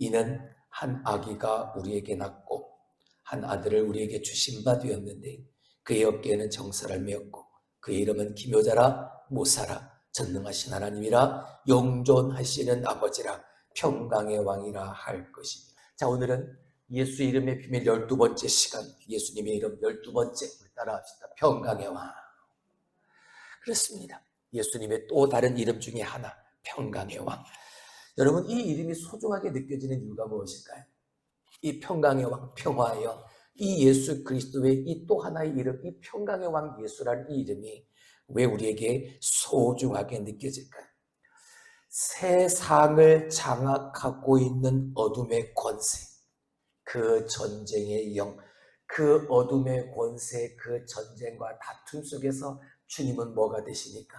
이는 한 아기가 우리에게 낳고 한 아들을 우리에게 주신 바 되었는데 그의 어깨에는 정사를 메었고 그의 이름은 기묘자라 모사라 전능하신 하나님이라 영존하시는 아버지라 평강의 왕이라 할 것입니다. 자, 오늘은 예수 이름의 비밀 12번째 시간, 예수님의 이름 12번째 따라합시다. 평강의 왕. 그렇습니다. 예수님의 또 다른 이름 중에 하나, 평강의 왕. 여러분, 이 이름이 소중하게 느껴지는 이유가 무엇일까요? 이 평강의 왕, 평화의 왕, 이 예수 그리스도의 이 또 하나의 이름, 이 평강의 왕 예수라는 이 이름이 왜 우리에게 소중하게 느껴질까요? 세상을 장악하고 있는 어둠의 권세, 그 전쟁의 영, 그 어둠의 권세, 그 전쟁과 다툼 속에서 주님은 뭐가 되시니까?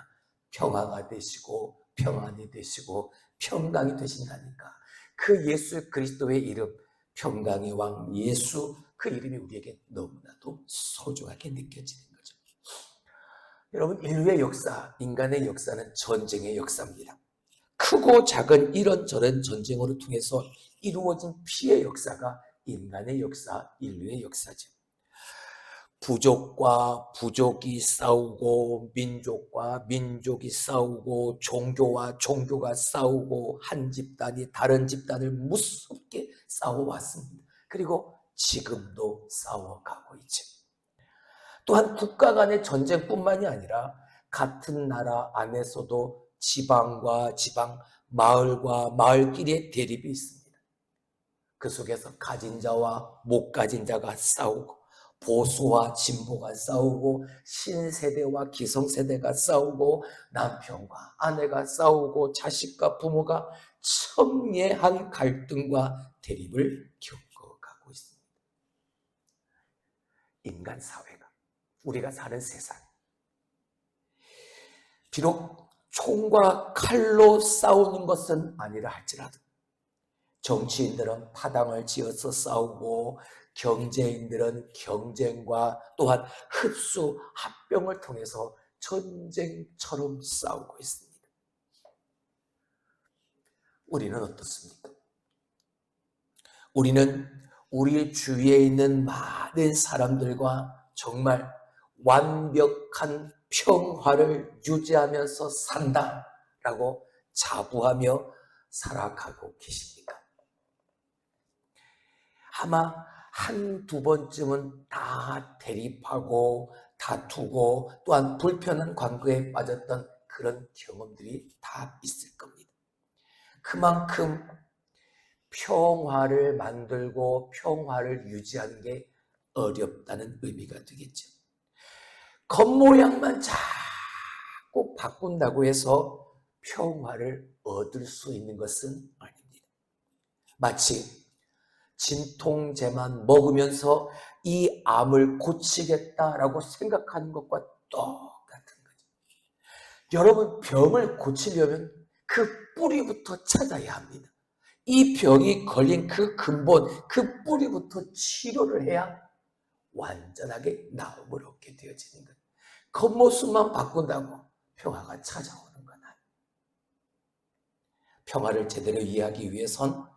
평화가 되시고 평안이 되시고 평강이 되신다니까. 그 예수 그리스도의 이름, 평강의 왕 예수, 그 이름이 우리에게 너무나도 소중하게 느껴지는 거죠. 여러분, 인류의 역사, 인간의 역사는 전쟁의 역사입니다. 크고 작은 이런저런 전쟁으로 통해서 이루어진 피해 역사가 인간의 역사, 인류의 역사죠. 부족과 부족이 싸우고 민족과 민족이 싸우고 종교와 종교가 싸우고 한 집단이 다른 집단을 무섭게 싸워왔습니다. 그리고 지금도 싸워가고 있죠. 또한 국가 간의 전쟁뿐만이 아니라 같은 나라 안에서도 지방과 지방, 마을과 마을끼리의 대립이 있습니다. 그 속에서 가진 자와 못 가진 자가 싸우고 보수와 진보가 싸우고 신세대와 기성세대가 싸우고 남편과 아내가 싸우고 자식과 부모가 첨예한 갈등과 대립을 겪어가고 있습니다. 인간 사회가, 우리가 사는 세상, 비록 총과 칼로 싸우는 것은 아니라 할지라도 정치인들은 파당을 지어서 싸우고 경제인들은 경쟁과 또한 흡수, 합병을 통해서 전쟁처럼 싸우고 있습니다. 우리는 어떻습니까? 우리는 우리 주위에 있는 많은 사람들과 정말 완벽한 평화를 유지하면서 산다라고 자부하며 살아가고 계십니까? 아마 한두 번쯤은 다 대립하고 다투고 또한 불편한 관계에 빠졌던 그런 경험들이 다 있을 겁니다. 그만큼 평화를 만들고 평화를 유지하는 게 어렵다는 의미가 되겠죠. 겉모양만 자꾸 바꾼다고 해서 평화를 얻을 수 있는 것은 아닙니다. 마치 진통제만 먹으면서 이 암을 고치겠다라고 생각하는 것과 똑같은 거죠. 여러분, 병을 고치려면 그 뿌리부터 찾아야 합니다. 이 병이 걸린 그 근본, 그 뿌리부터 치료를 해야 완전하게 나음을 얻게 되어지는 거예요. 겉모습만 바꾼다고 평화가 찾아오는 건 아니에요. 평화를 제대로 이해하기 위해선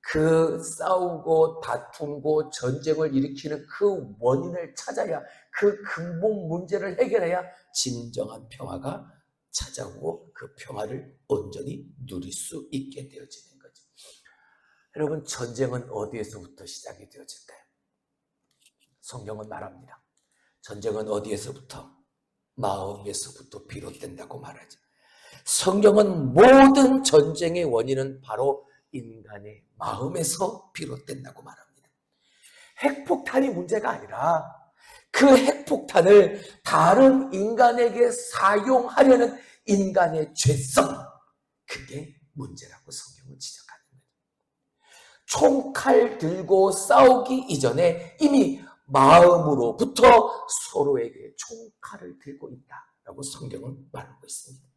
그 싸우고 다투고 전쟁을 일으키는 그 원인을 찾아야, 그 근본 문제를 해결해야 진정한 평화가 찾아오고 그 평화를 온전히 누릴 수 있게 되어지는 거죠. 여러분, 전쟁은 어디에서부터 시작이 되어질까요? 성경은 말합니다. 전쟁은 어디에서부터? 마음에서부터 비롯된다고 말하죠. 성경은 모든 전쟁의 원인은 바로 인간의 마음에서 비롯된다고 말합니다. 핵폭탄이 문제가 아니라 그 핵폭탄을 다른 인간에게 사용하려는 인간의 죄성, 그게 문제라고 성경은 지적하는 거예요. 총칼 들고 싸우기 이전에 이미 마음으로부터 서로에게 총칼을 들고 있다라고 성경은 말하고 있습니다.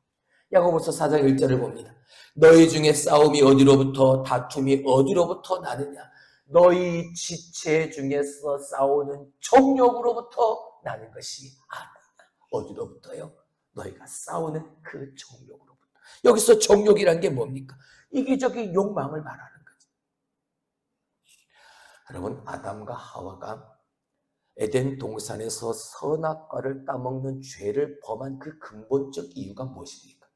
야고보서 4장 1절을 봅니다. 너희 중에 싸움이 어디로부터, 다툼이 어디로부터 나느냐? 너희 지체 중에서 싸우는 정욕으로부터 나는 것이 아니냐. 어디로부터요? 너희가 싸우는 그 정욕으로부터. 여기서 정욕이란 게 뭡니까? 이기적인 욕망을 말하는 거죠. 여러분, 아담과 하와가 에덴 동산에서 선악과를 따먹는 죄를 범한 그 근본적 이유가 무엇입니까?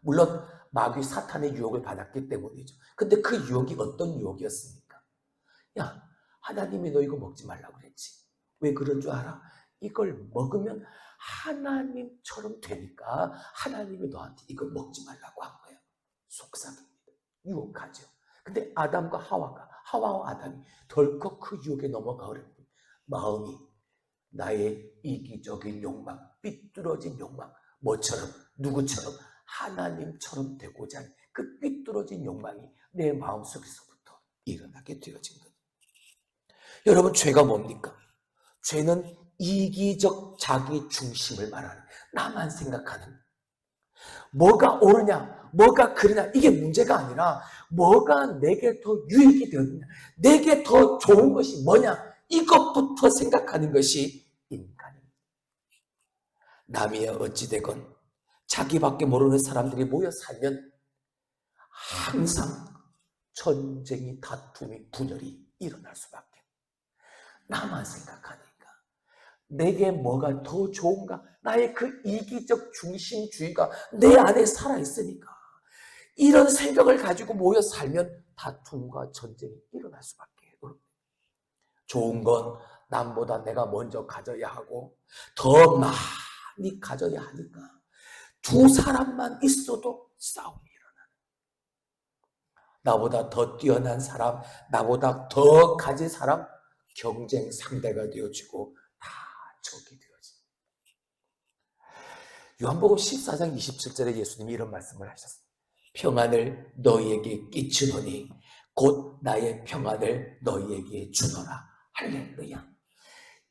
물론 마귀 사탄의 유혹을 받았기 때문이죠. 근데 그 유혹이 어떤 유혹이었습니까? 야, 하나님이 너 이거 먹지 말라고 그랬지. 왜 그런 줄 알아? 이걸 먹으면 하나님처럼 되니까 하나님이 너한테 이걸 먹지 말라고 한 거예요. 속삭입니다. 유혹하죠. 근데 아담과 하와와 아담이 덜컥 그 유혹에 넘어가 버린 마음이 나의 이기적인 욕망, 삐뚤어진 욕망, 뭐처럼, 누구처럼, 하나님처럼 되고자 하는 그 삐뚤어진 욕망이 내 마음속에서부터 일어나게 되어진 거예요. 여러분, 죄가 뭡니까? 죄는 이기적 자기 중심을 말하는, 나만 생각하는, 뭐가 옳으냐, 뭐가 그르냐, 이게 문제가 아니라 뭐가 내게 더 유익이 되었느냐, 내게 더 좋은 것이 뭐냐, 이것부터 생각하는 것이 인간입니다. 남이야 어찌되건 자기밖에 모르는 사람들이 모여 살면 항상 전쟁이, 다툼이, 분열이 일어날 수밖에. 나만 생각하니까 내게 뭐가 더 좋은가, 나의 그 이기적 중심주의가 내 안에 살아있으니까 이런 생각을 가지고 모여 살면 다툼과 전쟁이 일어날 수밖에. 좋은 건 남보다 내가 먼저 가져야 하고 더 많이 가져야 하니까 두 사람만 있어도 싸움이 일어나는, 나보다 더 뛰어난 사람, 나보다 더 가진 사람, 경쟁 상대가 되어지고 다 적이 되어집니다. 요한복음 14장 27절에 예수님이 이런 말씀을 하셨습니다. 평안을 너희에게 끼치노니 곧 나의 평안을 너희에게 주노라. 할렐루야.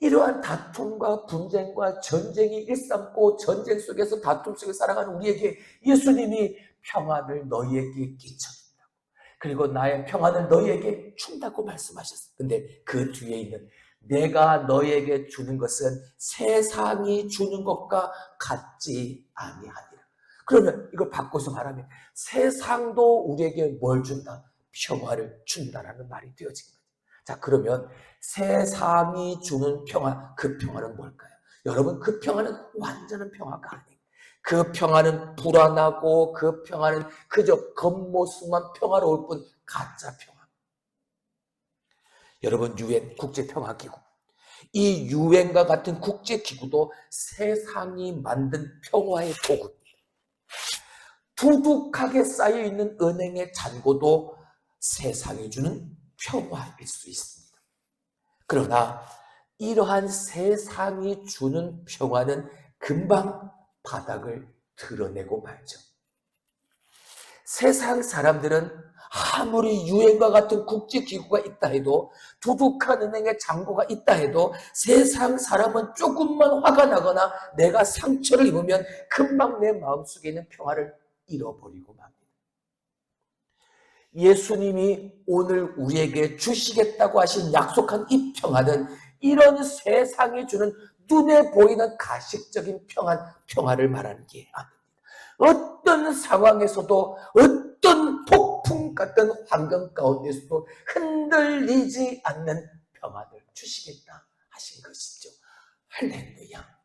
이러한 다툼과 분쟁과 전쟁이 일삼고 전쟁 속에서 다툼 속에 살아가는 우리에게 예수님이 평안을 너희에게 끼쳐준다고, 그리고 나의 평안을 너희에게 준다고 말씀하셨어요. 근데 그 뒤에 있는 내가 너희에게 주는 것은 세상이 주는 것과 같지 아니하니라. 그러면 이걸 바꿔서 말하면 세상도 우리에게 뭘 준다? 평화를 준다라는 말이 되어진 거예요. 자, 그러면 세상이 주는 평화, 그 평화는 뭘까요? 여러분, 그 평화는 완전한 평화가 아니에요. 그 평화는 불안하고 그 평화는 그저 겉모습만 평화로울 뿐 가짜 평화. 여러분, UN 국제평화기구, 이 UN과 같은 국제기구도 세상이 만든 평화의 도구입니다. 두둑하게 쌓여있는 은행의 잔고도 세상이 주는 평화일 수 있습니다. 그러나 이러한 세상이 주는 평화는 금방 바닥을 드러내고 말죠. 세상 사람들은 아무리 유엔과 같은 국제기구가 있다 해도, 두둑한 은행의 잔고가 있다 해도 세상 사람은 조금만 화가 나거나 내가 상처를 입으면 금방 내 마음속에 있는 평화를 잃어버리고 맙니다. 예수님이 오늘 우리에게 주시겠다고 하신 약속한 이 평화는 이런 세상이 주는 눈에 보이는 가식적인 평화를 말하는 게 아닙니다. 어떤 상황에서도, 어떤 폭풍 같은 환경 가운데서도 흔들리지 않는 평화를 주시겠다 하신 것이죠. 할렐루야.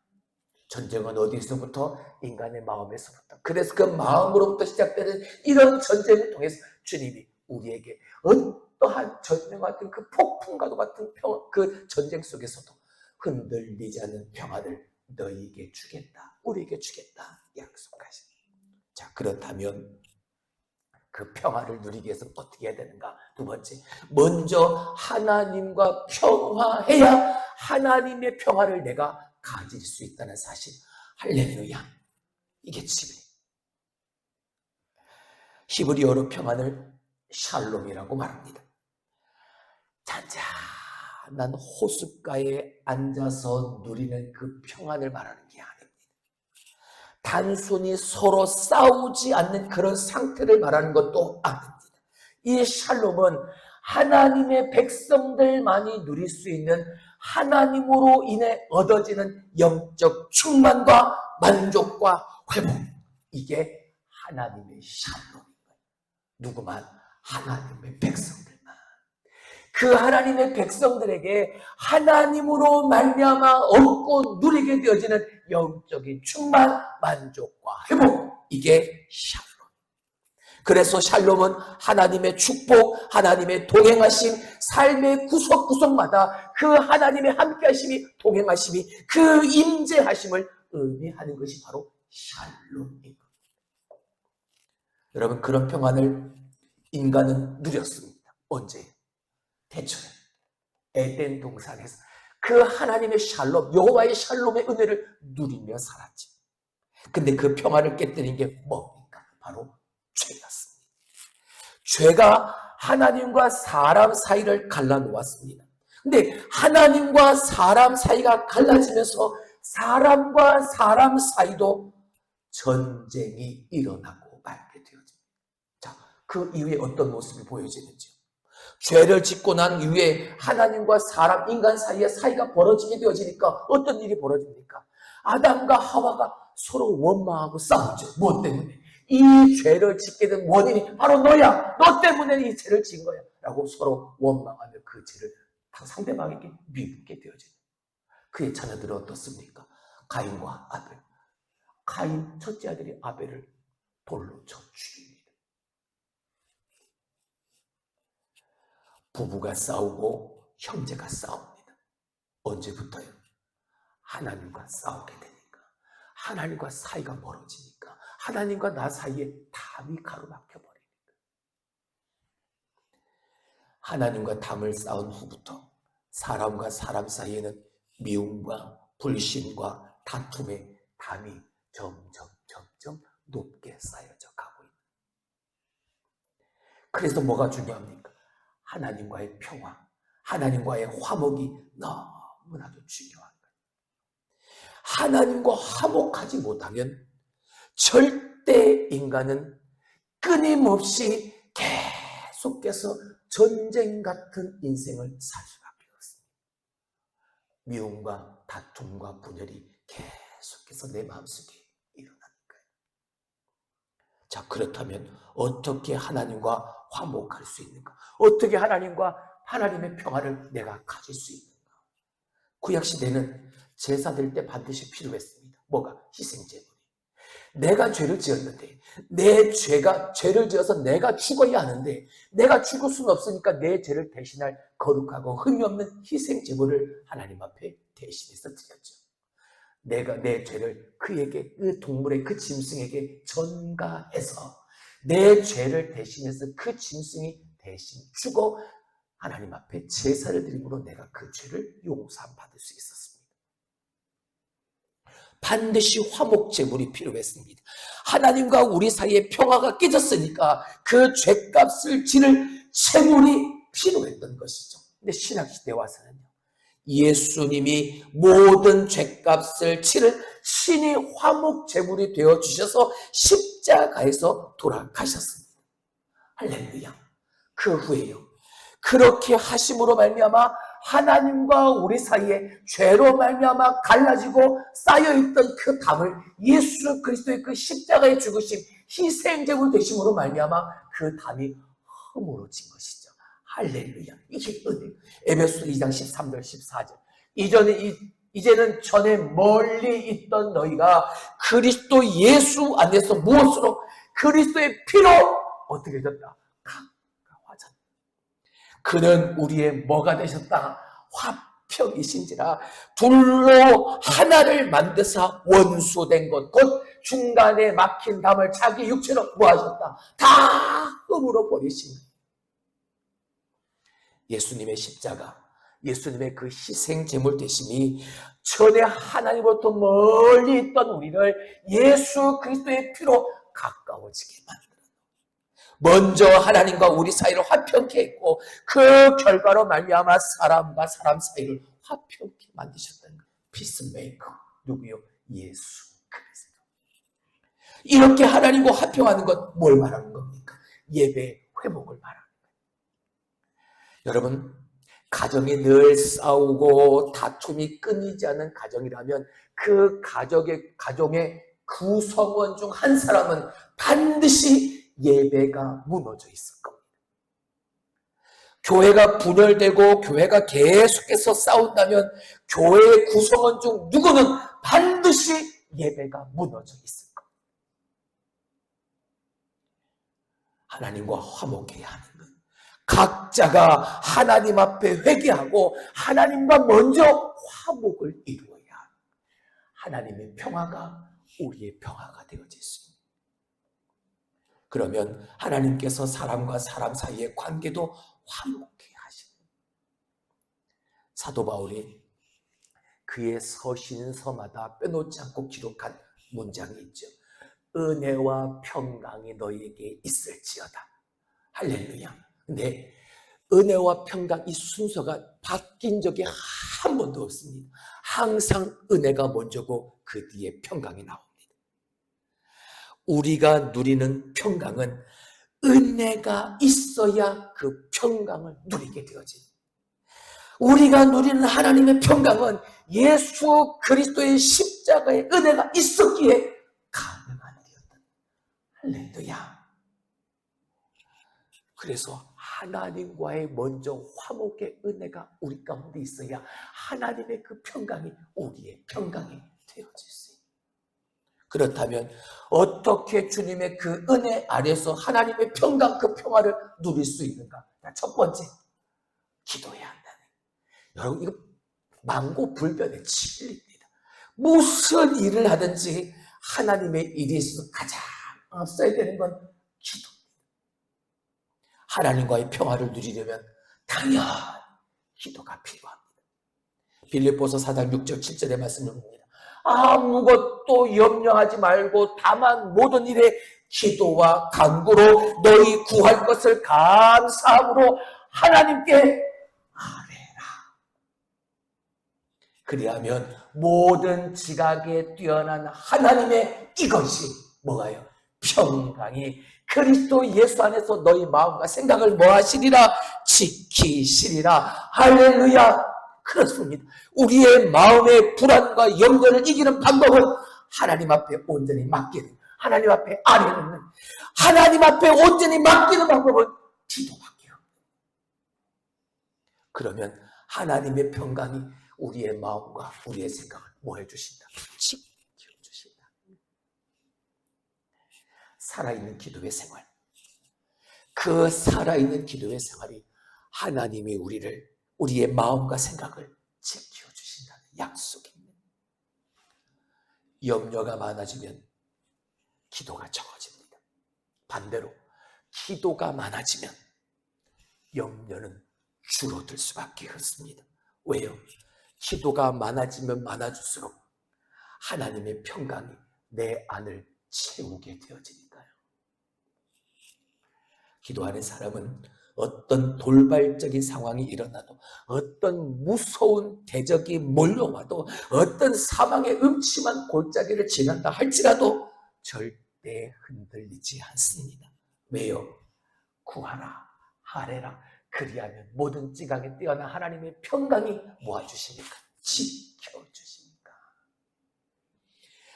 전쟁은 어디서부터? 인간의 마음에서부터. 그래서 그 마음으로부터 시작되는 이런 전쟁을 통해서 주님이 우리에게 어떠한 전쟁 같은 그 폭풍과도 같은 그 전쟁 속에서도 흔들리지 않는 평화를 너희에게 주겠다, 우리에게 주겠다 약속하십니다. 자, 그렇다면 그 평화를 누리기 위해서 어떻게 해야 되는가? 두 번째, 먼저 하나님과 평화해야 하나님의 평화를 내가 가질 수 있다는 사실. 할렐루야. 이게 지금 히브리어로 평안을 샬롬이라고 말합니다. 잔잔한 호숫가에 앉아서 누리는 그 평안을 말하는 게 아닙니다. 단순히 서로 싸우지 않는 그런 상태를 말하는 것도 아닙니다. 이 샬롬은 하나님의 백성들만이 누릴 수 있는 하나님으로 인해 얻어지는 영적 충만과 만족과 회복, 이게 하나님의 샬롬인 거예요. 누구만? 하나님의 백성들만. 그 하나님의 백성들에게 하나님으로 말미암아 얻고 누리게 되어지는 영적인 충만, 만족과 회복, 이게 샬롬. 그래서 샬롬은 하나님의 축복, 하나님의 동행하심, 삶의 구석구석마다 그 하나님의 함께하심이, 동행하심이, 그 임재하심을 의미하는 것이 바로 샬롬입니다. 여러분, 그런 평안을 인간은 누렸습니다. 언제? 대초에 에덴 동산에서 그 하나님의 샬롬, 여호와의 샬롬의 은혜를 누리며 살았지. 근데 그 평안을 깨뜨린 게 뭡니까? 바로 죄였습니다. 죄가 하나님과 사람 사이를 갈라놓았습니다. 근데 하나님과 사람 사이가 갈라지면서 사람과 사람 사이도 전쟁이 일어나고 말게 되어집니다. 자, 그 이후에 어떤 모습이 보여지는지요? 죄를 짓고 난 이후에 하나님과 사람, 인간 사이에 사이가 벌어지게 되어지니까 어떤 일이 벌어집니까? 아담과 하와가 서로 원망하고 싸우죠. 무엇 때문에? 이 죄를 짓게 된 원인이 바로 너야. 너 때문에 이 죄를 지은 거야. 라고 서로 원망하며 그 죄를 상대방에게 미루게 되어집니다. 그의 자녀들은 어떻습니까? 가인과 아벨. 가인 첫째 아들이 아벨을 돌로 쳐 죽입니다. 부부가 싸우고 형제가 싸웁니다. 언제부터요? 하나님과 싸우게 되니까, 하나님과 사이가 멀어지니까, 하나님과 나 사이에 담이 가로막혀버리니까. 하나님과 담을 쌓은 후부터 사람과 사람 사이에는 미움과 불신과 다툼의 담이 점점 높게 쌓여져 가고 있는. 그래서 뭐가 중요합니까? 하나님과의 평화, 하나님과의 화목이 너무나도 중요한 거예요. 하나님과 화목하지 못하면 절대 인간은 끊임없이 계속해서 전쟁 같은 인생을 살 수밖에 없습니다. 미움과 다툼과 분열이 계속해서 내 마음속에 일어나는 거예요. 자, 그렇다면 어떻게 하나님과 화목할 수 있는가? 어떻게 하나님의 평화를 내가 가질 수 있는가? 구약시대는 제사 드릴 때 반드시 필요했습니다. 뭐가? 희생제물이. 내가 죄를 지었는데, 내 죄를 지어서 내가 죽어야 하는데, 내가 죽을 수는 없으니까 내 죄를 대신할 거룩하고 흠이 없는 희생제물을 하나님 앞에 대신해서 드렸죠. 내가 내 죄를 그에게, 그 동물의 그 짐승에게 전가해서 내 죄를 대신해서 그 짐승이 대신 죽어 하나님 앞에 제사를 드림으로 내가 그 죄를 용서받을 수 있었습니다. 반드시 화목제물이 필요했습니다. 하나님과 우리 사이에 평화가 깨졌으니까 그 죄값을 지를 제물이 필요했던 것이죠. 근데 신약시대에 와서는요, 예수님이 모든 죄값을 치를 신이 화목제물이 되어주셔서 십자가에서 돌아가셨습니다. 할렐루야. 그 후에요, 그렇게 하심으로 말미암아 하나님과 우리 사이에 죄로 말미암아 갈라지고 쌓여있던 그 담을 예수 그리스도의 그 십자가의 죽으심, 희생제물 되심으로 말미암아 그 담이 허물어진 것이죠. 할렐루야. 이게 은혜. 에베소서 2장 13절 14절. 이제는 전에 멀리 있던 너희가 그리스도 예수 안에서 무엇으로? 그리스도의 피로 어떻게 되었다? 가까워졌다. 그는 우리의 뭐가 되셨다? 화평이신지라. 둘로 하나를 만드사 원수된 것, 곧 중간에 막힌 담을 자기 육체로 뭐 하셨다? 다 흠으로 버리신 것. 예수님의 십자가, 예수님의 그 희생 제물 되심이 전에 하나님으로부터 멀리 있던 우리를 예수 그리스도의 피로 가까워지게 만들었다. 먼저 하나님과 우리 사이를 화평케 했고, 그 결과로 말미암아 사람과 사람 사이를 화평케 만드셨다는 거예요. 피스메이커. 누구요? 예수 그리스도. 이렇게 하나님과 화평하는 것 뭘 말하는 겁니까? 예배 회복을 말하는 거예요. 여러분, 가정이 늘 싸우고 다툼이 끊이지 않는 가정이라면 그 가정의 구성원 중 한 사람은 반드시 예배가 무너져 있을 겁니다. 교회가 분열되고 교회가 계속해서 싸운다면 교회의 구성원 중 누구는 반드시 예배가 무너져 있을 겁니다. 하나님과 화목해야 하는 것. 각자가 하나님 앞에 회개하고 하나님과 먼저 화목을 이루어야 하나님의 평화가 우리의 평화가 되어질 수 있습니다. 그러면 하나님께서 사람과 사람 사이의 관계도 화목해 하십니다. 사도 바울이 그의 서신서마다 빼놓지 않고 기록한 문장이 있죠. 은혜와 평강이 너희에게 있을지어다. 할렐루야. 근데 은혜와 평강 이 순서가 바뀐 적이 한 번도 없습니다. 항상 은혜가 먼저고 그 뒤에 평강이 나옵니다. 우리가 누리는 평강은 은혜가 있어야 그 평강을 누리게 되어집니다. 우리가 누리는 하나님의 평강은 예수 그리스도의 십자가의 은혜가 있었기에 가능한 일이었다. 할렐루야. 그래서 하나님과의 먼저 화목의 은혜가 우리 가운데 있어야 하나님의 그 평강이 우리의 평강이 되어질 수 있습니다. 그렇다면 어떻게 주님의 그 은혜 아래서 하나님의 평강, 그 평화를 누릴 수 있는가? 첫 번째, 기도해야 한다는 거예요. 여러분, 이거 만고불변의 진리입니다. 무슨 일을 하든지 하나님의 일이 있어서 가장 앞서야 되는 건 기도입니다. 하나님과의 평화를 누리려면 당연 기도가 필요합니다. 빌립보서 4장 6절 7절의 말씀을 봅니다. 아무것도 염려하지 말고 다만 모든 일에 기도와 간구로 너희 구할 것을 감사함으로 하나님께 아뢰라. 그리하면 모든 지각에 뛰어난 하나님의 이것이 뭐가요? 평강이 그리스도 예수 안에서 너희 마음과 생각을 뭐하시리라? 지키시리라. 할렐루야. 그렇습니다. 우리의 마음의 불안과 염려를 이기는 방법은 하나님 앞에 온전히 맡기는, 하나님 앞에 아뢰는, 하나님 앞에 온전히 맡기는 방법은 기도밖에 없습니다. 그러면 하나님의 평강이 우리의 마음과 우리의 생각을 뭐 해주신다? 지켜주신다. 살아있는 기도의 생활. 그 살아있는 기도의 생활이 하나님이 우리의 마음과 생각을 지켜주신다는 약속입니다. 염려가 많아지면 기도가 적어집니다. 반대로 기도가 많아지면 염려는 줄어들 수밖에 없습니다. 왜요? 기도가 많아지면 많아질수록 하나님의 평강이 내 안을 채우게 되어지니까요. 기도하는 사람은 어떤 돌발적인 상황이 일어나도, 어떤 무서운 대적이 몰려와도, 어떤 사망의 음침한 골짜기를 지난다 할지라도 절대 흔들리지 않습니다. 왜요? 구하라, 아뢰라. 그리하면 모든 지각에 뛰어난 하나님의 평강이 모아주십니까? 지켜주십니까?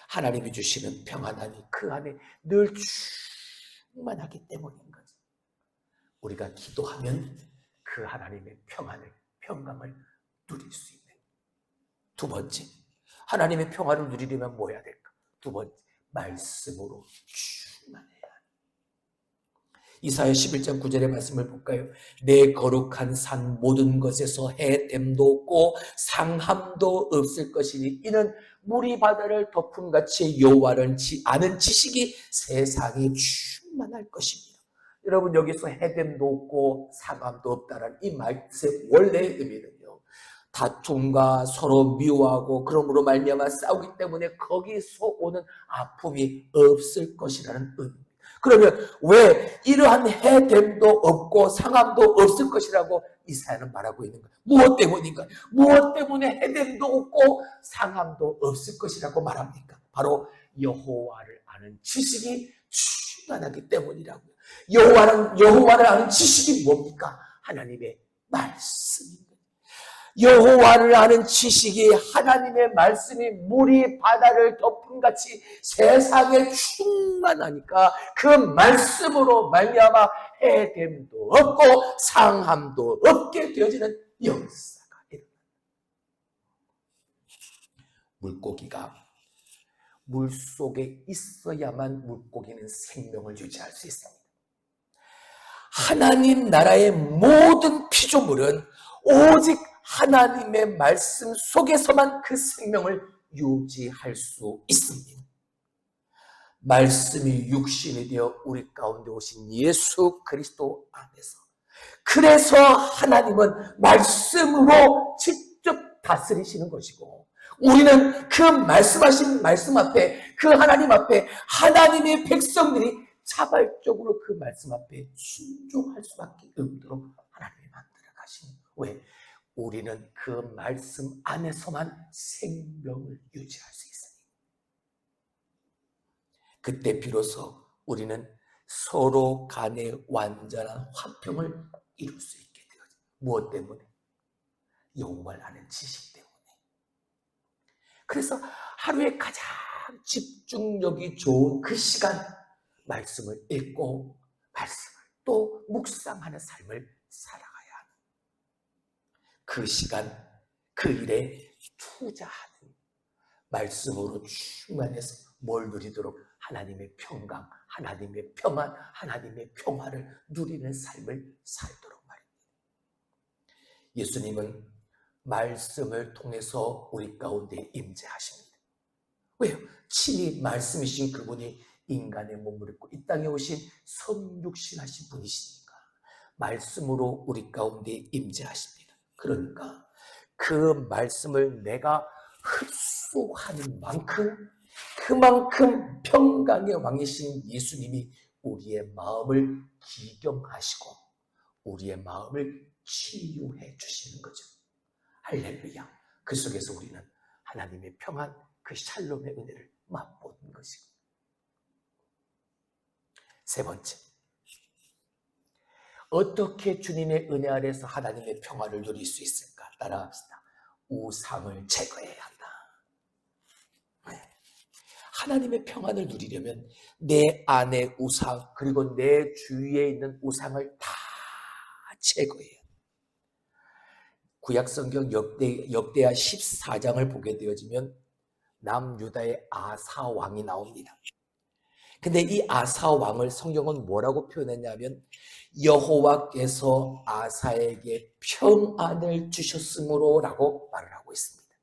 하나님이 주시는 평안함이 그 안에 늘 충만하기 때문인 거죠. 우리가 기도하면 그 하나님의 평강을 누릴 수 있는. 두 번째, 하나님의 평화를 누리려면 뭐 해야 될까? 두 번째, 말씀으로 충만해야 합니다. 이사야 11장 9절의 말씀을 볼까요? 내 거룩한 산 모든 것에서 해됨도 없고 상함도 없을 것이니 이는 물이 바다를 덮음같이 여호와를 아는 지식이 세상에 충만할 것입니다. 여러분, 여기서 해됨도 없고 상함도 없다라는 이 말씀의 원래의 의미는요, 다툼과 서로 미워하고 그러므로 말미암아 싸우기 때문에 거기서 오는 아픔이 없을 것이라는 의미입니다. 그러면 왜 이러한 해됨도 없고 상함도 없을 것이라고 이사야는 말하고 있는 거예요? 무엇 때문인가? 무엇 때문에 해됨도 없고 상함도 없을 것이라고 말합니까? 바로 여호와를 아는 지식이 충만하기 때문이라고요. 여호와를 아는 지식이 뭡니까? 하나님의 말씀입니다. 여호와를 아는 지식이 하나님의 말씀이 물이 바다를 덮은 같이 세상에 충만하니까 그 말씀으로 말미암아 해됨도 없고 상함도 없게 되어지는 역사가 일어납니다. 물고기가 물속에 있어야만 물고기는 생명을 유지할 수 있습니다. 하나님 나라의 모든 피조물은 오직 하나님의 말씀 속에서만 그 생명을 유지할 수 있습니다. 말씀이 육신이 되어 우리 가운데 오신 예수 그리스도 안에서, 그래서 하나님은 말씀으로 직접 다스리시는 것이고, 우리는 그 말씀하신 말씀 앞에, 그 하나님 앞에 하나님의 백성들이 자발적으로 그 말씀 앞에 순종할 수밖에 없도록 하나님이 만들어 가시니, 왜? 우리는 그 말씀 안에서만 생명을 유지할 수 있어요. 그때 비로소 우리는 서로 간에 완전한 화평을 이룰 수 있게 되어요. 무엇 때문에? 영을 아는 지식 때문에. 그래서 하루에 가장 집중력이 좋은 그 시간, 말씀을 읽고 말씀을 또 묵상하는 삶을 살아가야 하는 그 시간, 그 일에 투자하는, 말씀으로 충만해서 뭘 누리도록? 하나님의 평강, 하나님의 평안, 하나님의 평화를 누리는 삶을 살도록 말입니다. 예수님은 말씀을 통해서 우리 가운데 임재하십니다. 왜요? 친히 말씀이신 그분이 인간의 몸을 입고 이 땅에 오신 성육신하신 분이시니까 말씀으로 우리 가운데 임재하십니다. 그러니까 그 말씀을 내가 흡수하는 만큼, 그만큼 평강의 왕이신 예수님이 우리의 마음을 기경하시고 우리의 마음을 치유해 주시는 거죠. 할렐루야. 그 속에서 우리는 하나님의 평안, 그 샬롬의 은혜를 맛보는 것이고. 세 번째, 어떻게 주님의 은혜 아래서 하나님의 평화를 누릴 수 있을까? 따라합시다. 우상을 제거해야 한다. 하나님의 평안을 누리려면 내 안의 우상, 그리고 내 주위에 있는 우상을 다 제거해야 한다. 구약성경 역대하 14장을 보게 되어지면 남유다의 아사 왕이 나옵니다. 근데 이 아사 왕을 성경은 뭐라고 표현했냐면, 여호와께서 아사에게 평안을 주셨으므로 라고 말을 하고 있습니다.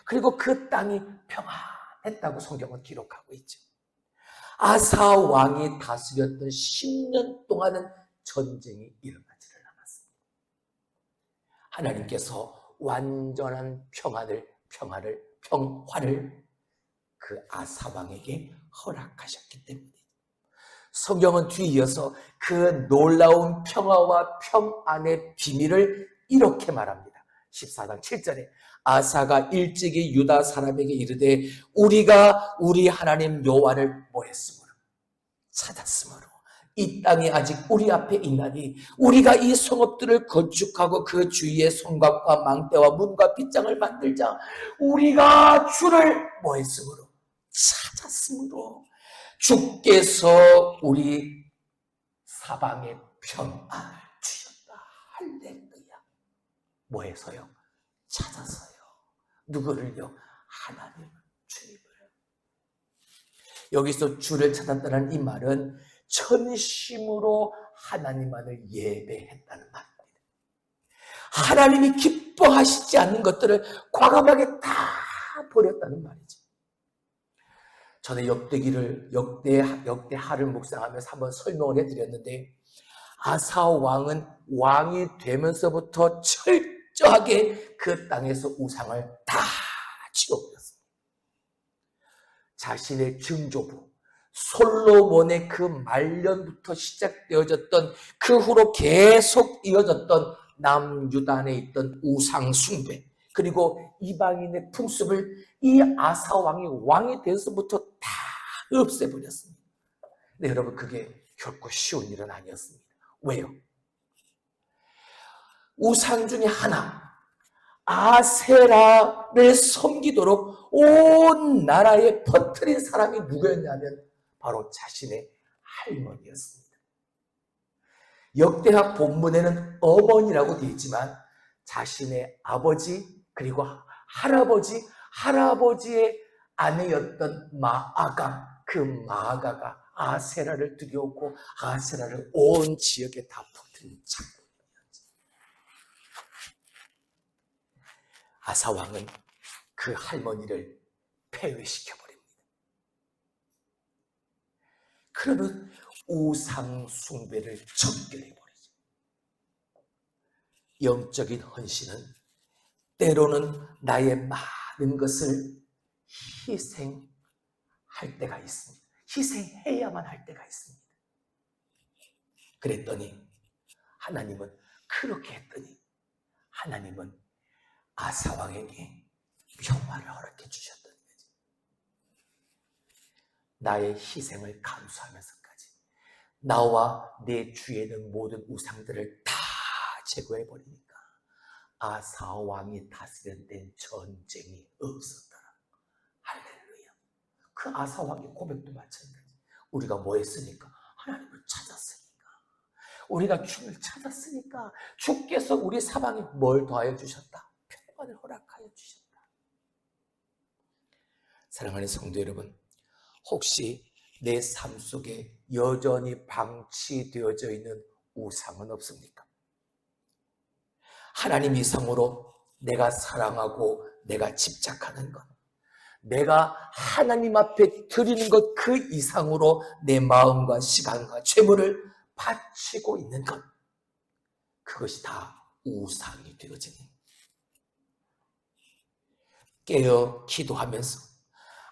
그리고 그 땅이 평안했다고 성경은 기록하고 있죠. 아사 왕이 다스렸던 10년 동안은 전쟁이 일어나지를 않았습니다. 하나님께서 완전한 평화를 그 아사 왕에게 허락하셨기 때문에, 성경은 뒤이어서 그 놀라운 평화와 평안의 비밀을 이렇게 말합니다. 14장 7절에 아사가 일찍이 유다 사람에게 이르되 우리가 우리 하나님 여호와를 뭐했으므로? 찾았으므로 이 땅이 아직 우리 앞에 있나니 우리가 이 성읍들을 건축하고 그 주위에 성곽과 망대와 문과 빗장을 만들자. 우리가 주를 뭐했으므로? 찾았으므로 주께서 우리 사방에 평안을 주셨다. 할렐루야. 뭐해서요? 찾아서요. 누구를요? 하나님, 주님을. 여기서 주를 찾았다는 이 말은 전심으로 하나님만을 예배했다는 말입니다. 하나님이 기뻐하시지 않는 것들을 과감하게 다 버렸다는 말이죠. 저는 역대하를 묵상하면서 한번 설명을 해드렸는데, 아사 왕은 왕이 되면서부터 철저하게 그 땅에서 우상을 다 치워버렸습니다. 자신의 증조부 솔로몬의 그 말년부터 시작되어졌던, 그 후로 계속 이어졌던 남유다 안에 있던 우상 숭배, 그리고 이방인의 풍습을 이 아사 왕이 돼서부터 다 없애버렸습니다. 근데 여러분, 그게 결코 쉬운 일은 아니었습니다. 왜요? 우상 중에 하나, 아세라를 섬기도록 온 나라에 퍼뜨린 사람이 누구였냐면 바로 자신의 할머니였습니다. 역대학 본문에는 어머니라고 되어 있지만 자신의 아버지 그리고 할아버지의 아내였던 마아가, 그 마아가가 아세라를 들여오고 아세라를 온 지역에 다 퍼뜨린 장군이었죠. 아사왕은 그 할머니를 폐위시켜버립니다. 그러면 우상 숭배를 정결해버리죠. 영적인 헌신은 때로는 나의 많은 것을 희생할 때가 있습니다. 희생해야만 할 때가 있습니다. 그랬더니 하나님은 그렇게 했더니 하나님은 아사왕에게 평화를 허락해 주셨다는 거죠. 나의 희생을 감수하면서까지 나와 내 주위에 있는 모든 우상들을 다 제거해버리니까 아사왕이 다스린 데는 전쟁이 없었더라. 할렐루야. 그 아사왕의 고백도 마찬가지. 우리가 뭐 했으니까? 하나님을 찾았으니까. 우리가 주를 찾았으니까 주께서 우리 사방에 뭘 더하여 주셨다? 평안을 허락하여 주셨다. 사랑하는 성도 여러분, 혹시 내 삶 속에 여전히 방치되어져 있는 우상은 없습니까? 하나님 이상으로 내가 사랑하고 내가 집착하는 것, 내가 하나님 앞에 드리는 것 그 이상으로 내 마음과 시간과 재물을 바치고 있는 것, 그것이 다 우상이 되어지는 거예요. 깨어 기도하면서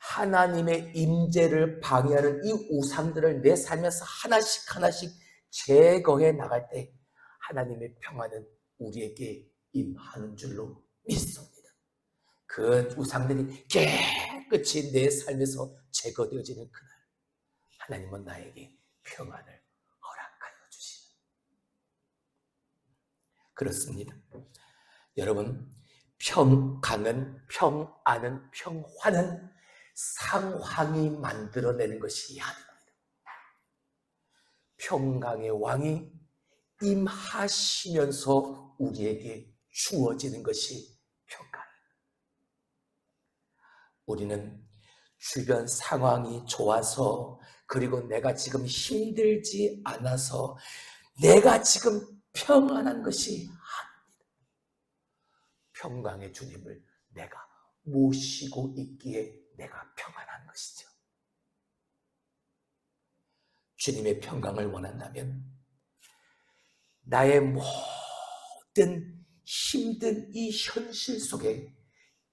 하나님의 임재를 방해하는 이 우상들을 내 삶에서 하나씩 제거해 나갈 때 하나님의 평안은 우리에게 임하는 줄로 믿습니다. 그 우상들이 깨끗이 내 삶에서 제거되어지는 그날 하나님은 나에게 평안을 허락하여 주시는, 그렇습니다. 여러분, 평강은, 평안은, 평화는 상황이 만들어내는 것이 아닙니다. 평강의 왕이 임하시면서 우리에게 주어지는 것이 평강입니다. 우리는 주변 상황이 좋아서, 그리고 내가 지금 힘들지 않아서 내가 지금 평안한 것이 아닙니다. 평강의 주님을 내가 모시고 있기에 내가 평안한 것이죠. 주님의 평강을 원한다면 나의 모든 힘든 이 현실 속에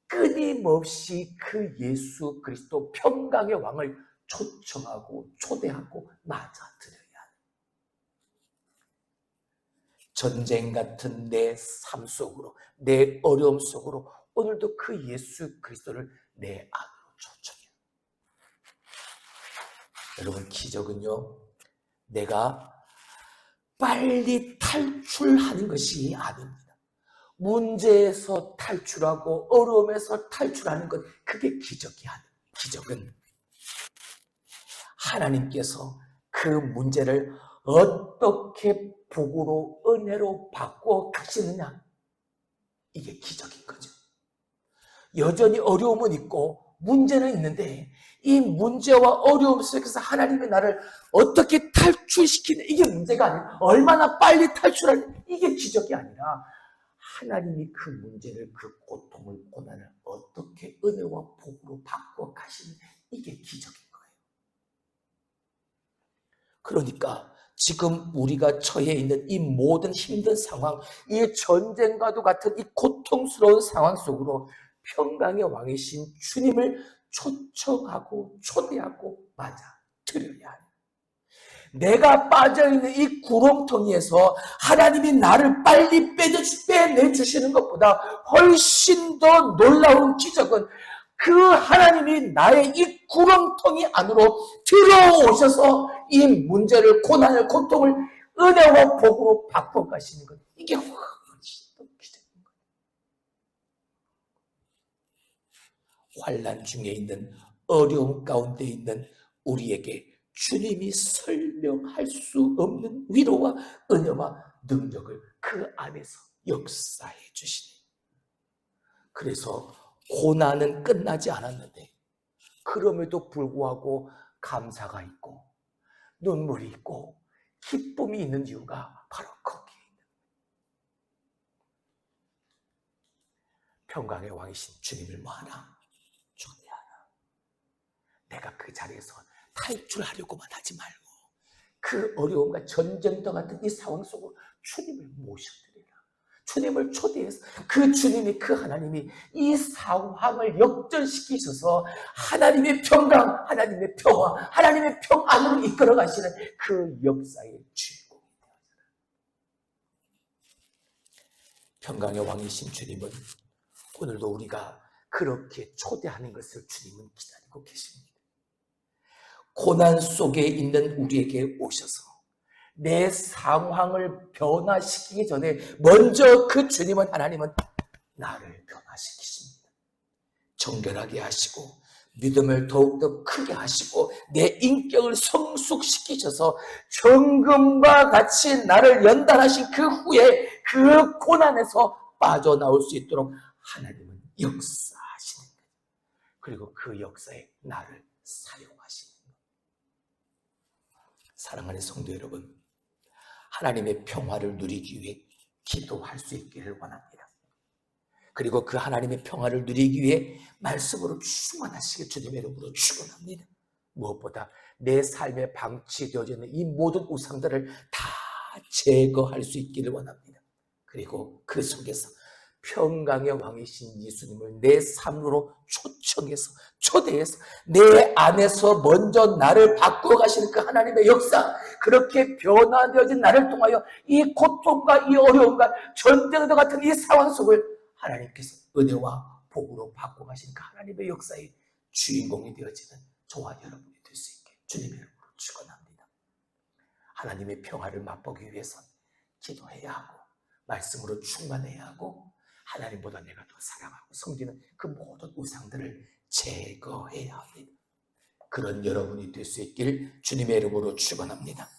끊임없이 그 예수 그리스도 평강의 왕을 초청하고 초대하고 맞아들여야 합니다. 전쟁 같은 내 삶 속으로, 내 어려움 속으로 오늘도 그 예수 그리스도를 내 안으로 초청해요. 여러분, 기적은요, 내가 빨리 탈출하는 것이 아닙니다. 문제에서 탈출하고 어려움에서 탈출하는 것, 그게 기적이 아닙니다. 기적은 하나님께서 그 문제를 어떻게 복으로, 은혜로 바꿔 가시느냐, 이게 기적인 거죠. 여전히 어려움은 있고 문제는 있는데 이 문제와 어려움 속에서 하나님이 나를 어떻게 탈출시키는, 이게 문제가 아니라 얼마나 빨리 탈출하는, 이게 기적이 아니라 하나님이 그 문제를, 그 고통을, 고난을 어떻게 은혜와 복으로 바꿔 가시는, 이게 기적인 거예요. 그러니까 지금 우리가 처해 있는 이 모든 힘든 상황, 이 전쟁과도 같은 이 고통스러운 상황 속으로 평강의 왕이신 주님을 초청하고 초대하고 맞아들여야 합니다. 내가 빠져있는 이 구렁텅이에서 하나님이 나를 빨리 빼내주시는 것보다 훨씬 더 놀라운 기적은 그 하나님이 나의 이 구렁텅이 안으로 들어오셔서 이 문제를, 고난을, 고통을 은혜와 복으로 바꿔 가시는 것, 이게 훨씬 더 기적인 거예요. 환난 중에 있는 어려움 가운데 있는 우리에게 주님이 설명할 수 없는 위로와 은혜와 능력을 그 안에서 역사해 주시니, 그래서 고난은 끝나지 않았는데 그럼에도 불구하고 감사가 있고 눈물이 있고 기쁨이 있는 이유가 바로 거기에 있는 평강의 왕이신 주님을 뭐하나? 초대하라. 내가 그 자리에서 탈출하려고만 하지 말고 그 어려움과 전쟁터 같은 이 상황 속으로 주님을 모셔드리라. 주님을 초대해서 그 주님이, 그 하나님이 이 상황을 역전시키셔서 하나님의 평강, 하나님의 평화, 하나님의 평안으로 이끌어 가시는 그 역사의 주인공이 되어져라. 평강의 왕이신 주님은 오늘도 우리가 그렇게 초대하는 것을 주님은 기다리고 계십니다. 고난 속에 있는 우리에게 오셔서 내 상황을 변화시키기 전에 먼저 그 주님은, 하나님은 나를 변화시키십니다. 정결하게 하시고 믿음을 더욱더 크게 하시고 내 인격을 성숙시키셔서 정금과 같이 나를 연단하신 그 후에 그 고난에서 빠져나올 수 있도록 하나님은 역사하시는 거예요. 그리고 그 역사에 나를 사용하시는 거예요. 사랑하는 성도 여러분, 하나님의 평화를 누리기 위해 기도할 수 있기를 원합니다. 그리고 그 하나님의 평화를 누리기 위해 말씀으로 충만하시게 주님의 이름으로 축원합니다. 무엇보다 내 삶에 방치되어져 있는 이 모든 우상들을 다 제거할 수 있기를 원합니다. 그리고 그 속에서 평강의 왕이신 예수님을 내 삶으로 초청해서, 초대해서 내 안에서 먼저 나를 바꾸어 가시는 그 하나님의 역사, 그렇게 변화되어진 나를 통하여 이 고통과 이 어려움과 전쟁과 같은 이 상황 속을 하나님께서 은혜와 복으로 바꾸어 가시는 그 하나님의 역사의 주인공이 되어지는 저와 여러분이 될 수 있게 주님의 이름으로 축원합니다. 하나님의 평화를 맛보기 위해서는 기도해야 하고 말씀으로 충만해야 하고 하나님보다 내가 더 사랑하고 섬기는 그 모든 우상들을 제거해야 합니다. 그런 여러분이 될 수 있길 주님의 이름으로 축원합니다.